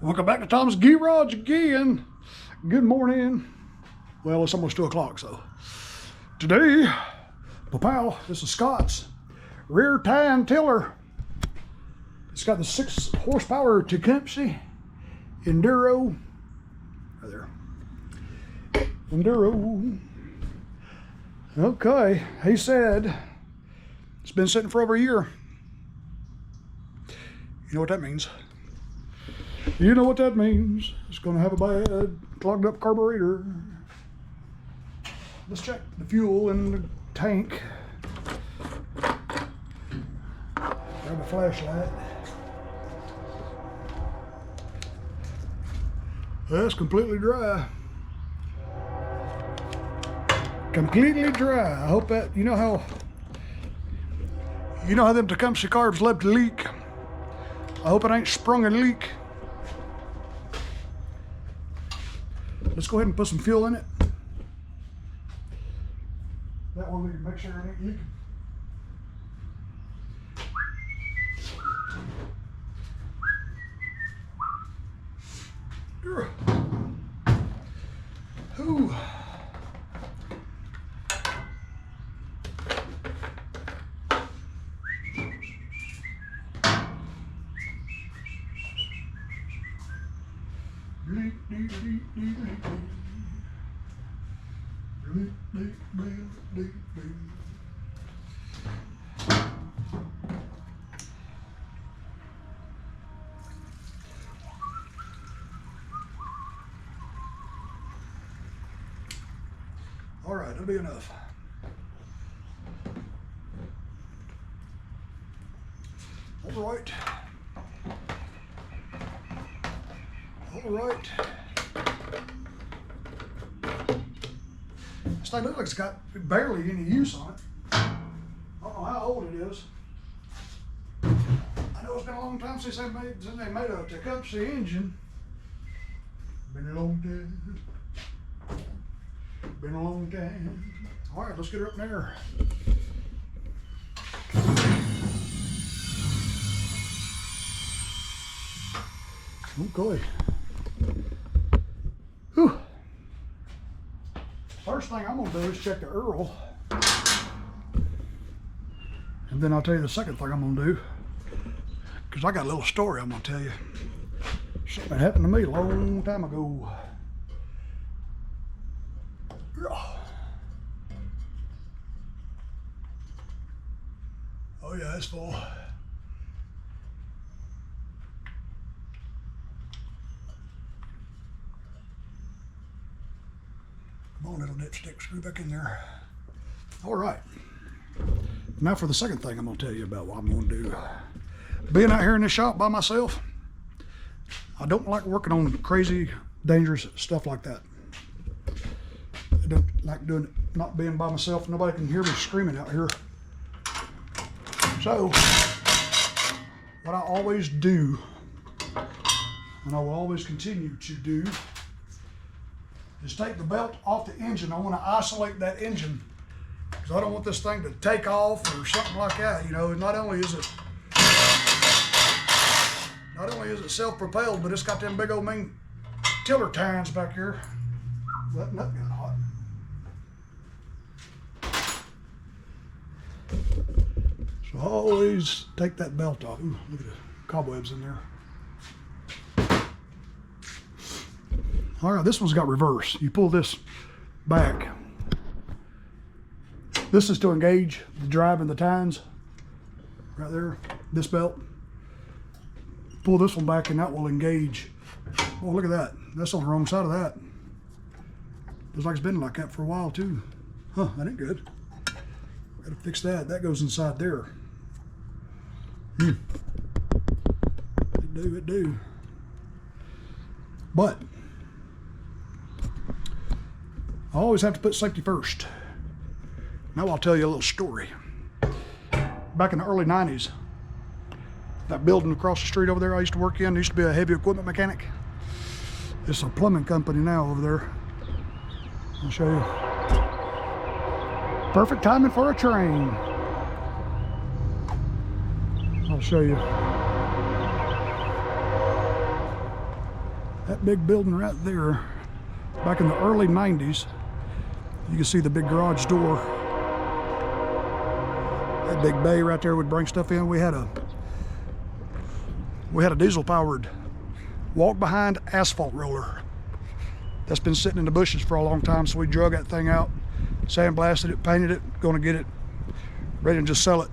Welcome back to Tom's Garage again. Good morning. Well, it's almost 2 o'clock, so. Today, pal, this is Scott's rear tine tiller. It's got the 6 horsepower Tecumseh Enduro. Right there. Enduro. Okay, he said it's been sitting for over a year. You know what that means? You know what that means. It's going to have a bad clogged up carburetor. Let's check the fuel in the tank. Grab a flashlight. That's completely dry. Completely dry. I hope that, you know how them Tecumseh carbs love to leak. I hope it ain't sprung a leak. Let's go ahead and put some fuel in it. That way we can make sure it ain't leaking. Ooh. All right, that'll be enough. All right. All right. This thing looks like it's got barely any use on it. I don't know how old it is. I know it's been a long time since they made a Tecumseh engine. Been a long time. Been a long time. All right, let's get her up in there. Okay. Whew. First thing I'm gonna do is check the Earl. And then I'll tell you the second thing I'm gonna do. Because I got a little story I'm gonna tell you. Something that happened to me a long time ago. Oh yeah, it's full. Come on, little dipstick, screw back in there. All right. Now for the second thing I'm gonna tell you about what I'm gonna do. Being out here in this shop by myself, I don't like working on crazy, dangerous stuff like that. I don't like doing it, not being by myself. Nobody can hear me screaming out here. So, what I always do, and I will always continue to do, is take the belt off the engine. I want to isolate that engine because I don't want this thing to take off or something like that. You know, not only is it self-propelled, but it's got them big old mean tiller tines back here. Letting that get hot. So I always take that belt off. Ooh, look at the cobwebs in there. All right, this one's got reverse. You pull this back. This is to engage the drive and the tines. Right there, this belt. Pull this one back and that will engage. Oh, look at that. That's on the wrong side of that. Looks like it's been like that for a while too. Huh, that ain't good. Gotta fix that. That goes inside there. It do. But I always have to put safety first. Now I'll tell you a little story. Back in the early 90s, that building across the street over there I used to work in, used to be a heavy equipment mechanic. It's a plumbing company now over there. I'll show you. Perfect timing for a train. I'll show you. That big building right there, back in the early 90s, you can see the big garage door. That big bay right there would bring stuff in. We had a diesel-powered walk-behind asphalt roller that's been sitting in the bushes for a long time, so we drug that thing out, sandblasted it, painted it, gonna get it ready to just sell it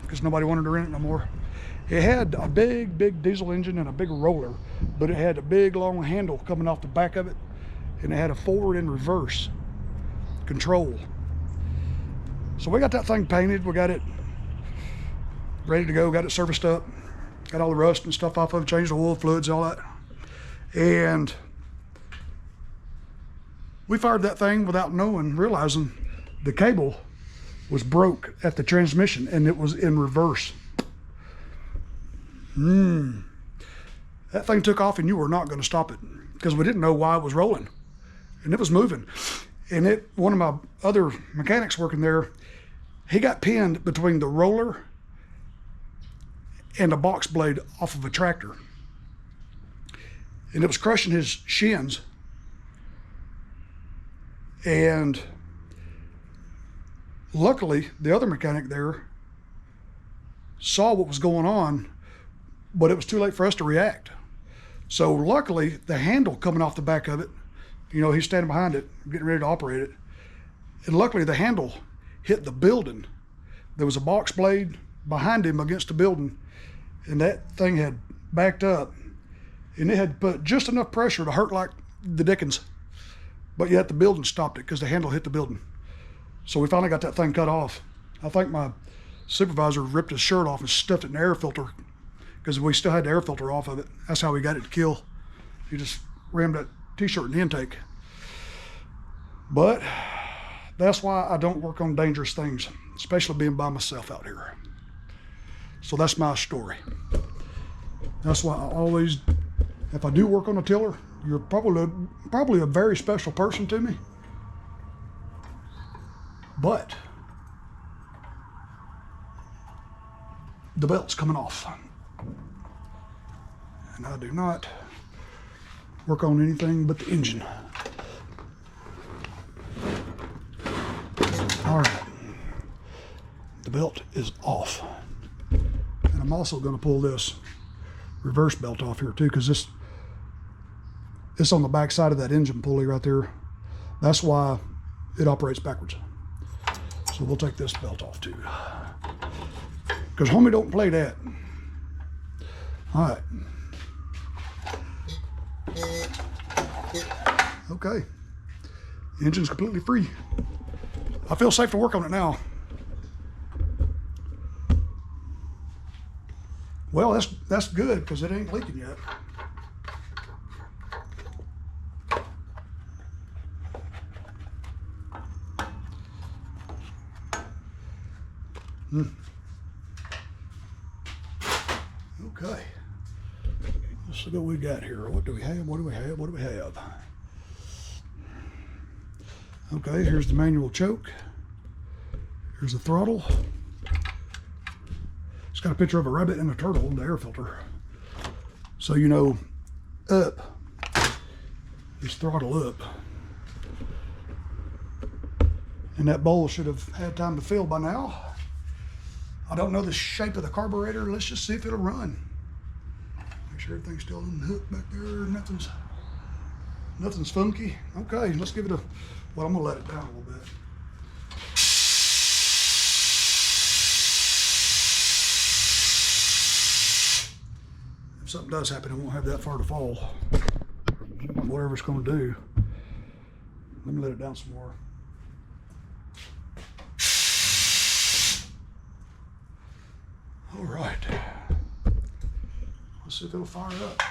because nobody wanted to rent it no more. It had a big diesel engine and a big roller, but it had a big long handle coming off the back of it, and it had a forward and reverse control. So we got that thing painted, we got it ready to go, got it serviced up, got all the rust and stuff off of it, changed the oil fluids, all that. And we fired that thing without realizing the cable was broke at the transmission and it was in reverse. That thing took off and you were not going to stop it because we didn't know why it was rolling and it was moving. And one of my other mechanics working there, he got pinned between the roller and a box blade off of a tractor. And it was crushing his shins. And luckily, the other mechanic there saw what was going on, but it was too late for us to react. So luckily, the handle coming off the back of it, you know, he's standing behind it, getting ready to operate it. And luckily, the handle hit the building. There was a box blade behind him against the building, and that thing had backed up, and it had put just enough pressure to hurt like the dickens. But yet the building stopped it because the handle hit the building. So we finally got that thing cut off. I think my supervisor ripped his shirt off and stuffed it in the air filter because we still had the air filter off of it. That's how we got it to kill. He just rammed that t-shirt in the intake. But that's why I don't work on dangerous things, especially being by myself out here. So that's my story. That's why I always, if I do work on a tiller, you're probably a very special person to me. But the belt's coming off. And I do not work on anything but the engine. All right. The belt is off. And I'm also going to pull this reverse belt off here too, because it's on the back side of that engine pulley right there. That's why it operates backwards. So we'll take this belt off too, because homie don't play that. All right. Okay. The engine's completely free. I feel safe to work on it now. Well, that's good because it ain't leaking yet. Okay. Let's see what we got here. What do we have? What do we have? What do we have? Okay, here's the manual choke. Here's the throttle. It's got a picture of a rabbit and a turtle in the air filter. So you know, up is throttle up. And that bowl should have had time to fill by now. I don't know the shape of the carburetor. Let's just see if it'll run. Make sure everything's still unhooked back there. Nothing's funky. Okay, let's give it a, well, I'm gonna let it down a little bit. If something does happen, it won't have that far to fall. Whatever it's gonna do. Let me let it down some more. All right, let's see if it'll fire up.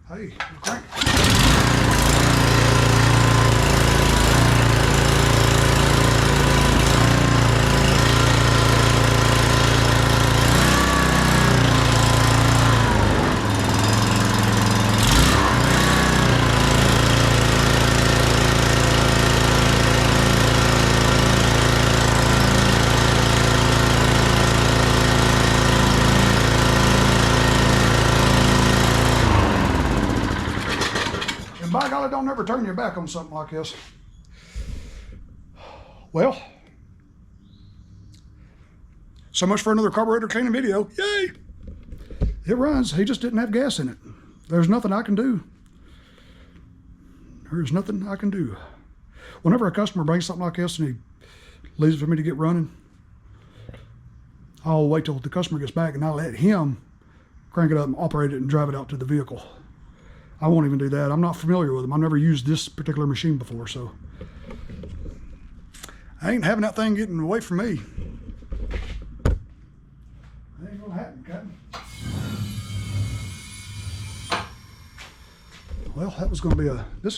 Hey, crank. don't ever turn your back on something like this. Well, so much for another carburetor cleaning video. Yay! It runs. He just didn't have gas in it. There's nothing I can do. There's nothing I can do. Whenever a customer brings something like this and he leaves it for me to get running, I'll wait till the customer gets back and I'll let him crank it up and operate it and drive it out to the vehicle. I won't even do that. I'm not familiar with them. I've never used this particular machine before, so I ain't having that thing getting away from me. That ain't gonna happen, Captain. Well, this is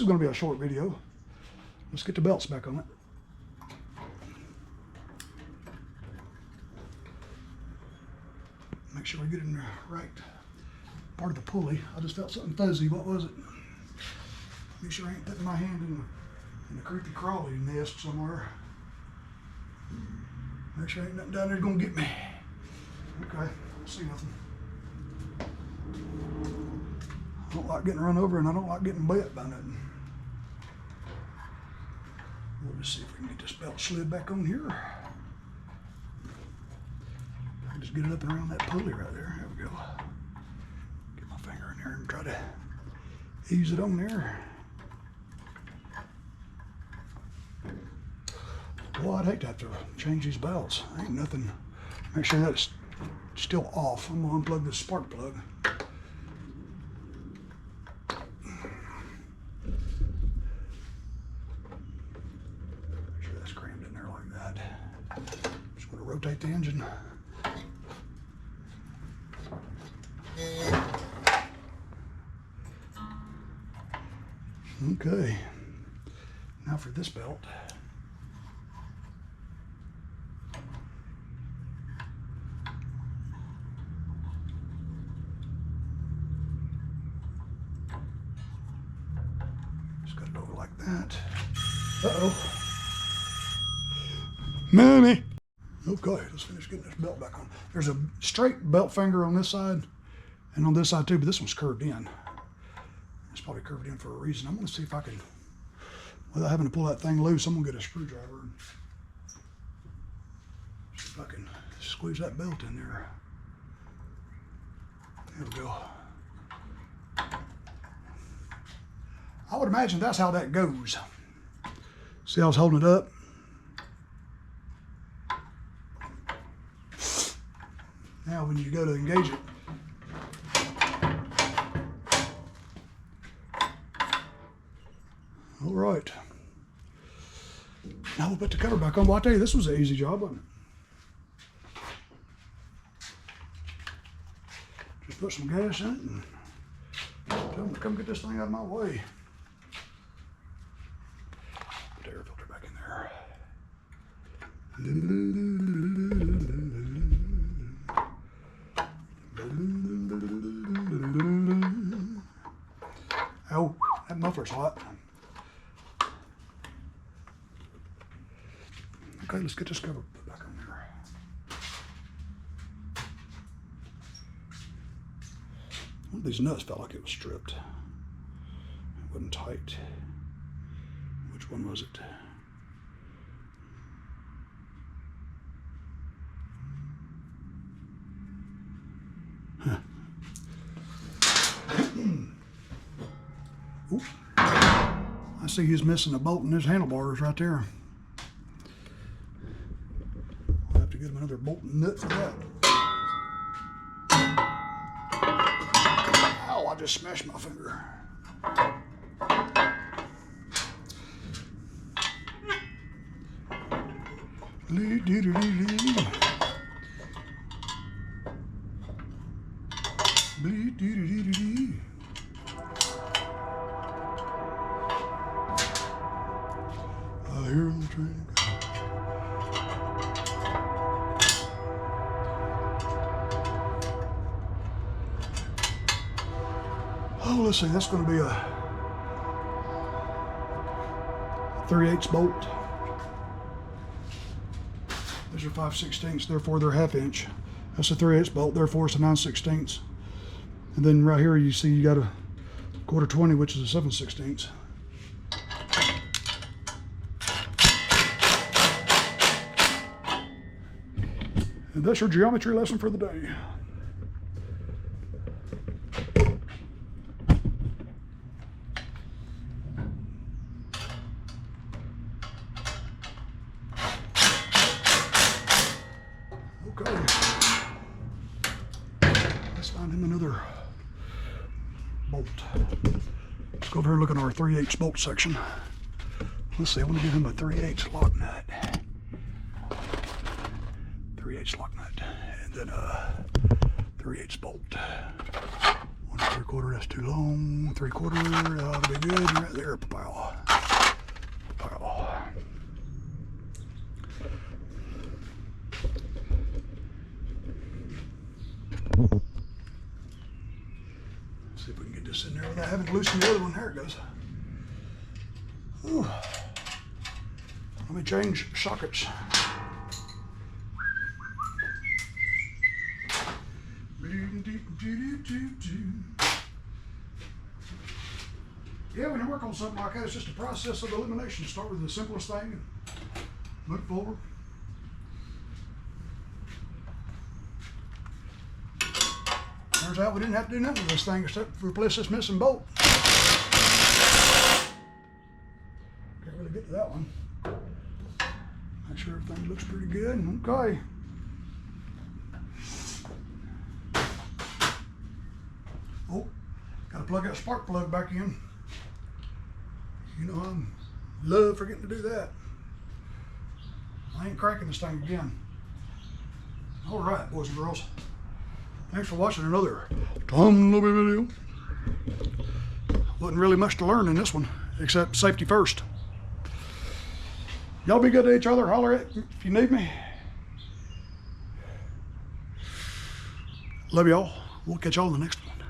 gonna be a short video. Let's get the belts back on it. Make sure we get in the right part of the pulley. I just felt something fuzzy. What was it? Make sure I ain't putting my hand in the creepy crawly nest somewhere. Make sure ain't nothing down there gonna get me. Okay, I don't see nothing. I don't like getting run over and I don't like getting bit by nothing. We'll just see if we can get this belt slid back on here. I just get it up and around that pulley right there. There we go. Get my finger in there and try to ease it on there. Well, I'd hate to have to change these belts. Ain't nothing. Make sure that's still off. I'm gonna unplug this spark plug. Make sure that's crammed in there like that. Just gonna rotate the engine. Okay, now for this belt. Just got it over like that. Uh-oh. Mommy! Okay, let's finish getting this belt back on. There's a straight belt finger on this side and on this side too, but this one's curved in. It's probably curved in for a reason. I'm gonna see if I can, without having to pull that thing loose, I'm gonna get a screwdriver and see if I can squeeze that belt in there. There we go. I would imagine that's how that goes. See how I was holding it up? Now when you go to engage it, all right. Now we'll put the cover back on. Well, I'll tell you, this was an easy job, wasn't it? Just put some gas in it and tell them to come get this thing out of my way. Put the air filter back in there. Oh, that muffler's hot. Okay, let's get this cover put back on there. One of these nuts felt like it was stripped. It wasn't tight. Which one was it? Huh. Ooh. I see he's missing a bolt in his handlebars right there. I'll have to get him another bolt and nut for that. Ow, I just smashed my finger. I hear the train go. Oh, let's see, that's going to be a 3/8 bolt. These are 5/16, therefore they're 1/2 inch. That's a 3/8 bolt, therefore it's a 9/16. And then right here you see you got a 1/4 20, which is a 7/16. And that's your geometry lesson for the day. Okay. Let's find him another bolt. Let's go over here and look at our 3/8 bolt section. Let's see, I want to give him a 3/8 lock nut. 3/8 lock nut. And then a 3/8 bolt. 1 3/4, that's too long. 3/4, that'll be good. Right there, pile. See if we can get this in there without having to loosen the other one. There it goes. Ooh. Let me change sockets. Yeah, when you work on something like that, it's just a process of elimination. Start with the simplest thing and move forward. Turns out we didn't have to do nothing with this thing except replace this missing bolt. Can't really get to that one. Make sure everything looks pretty good. Okay. Oh, gotta plug that spark plug back in. You know I love forgetting to do that. I ain't cranking this thing again. All right, boys and girls. Thanks for watching another Tom Lobby video. Wasn't really much to learn in this one, except safety first. Y'all be good to each other. Holler at me if you need me. Love y'all. We'll catch y'all in the next one.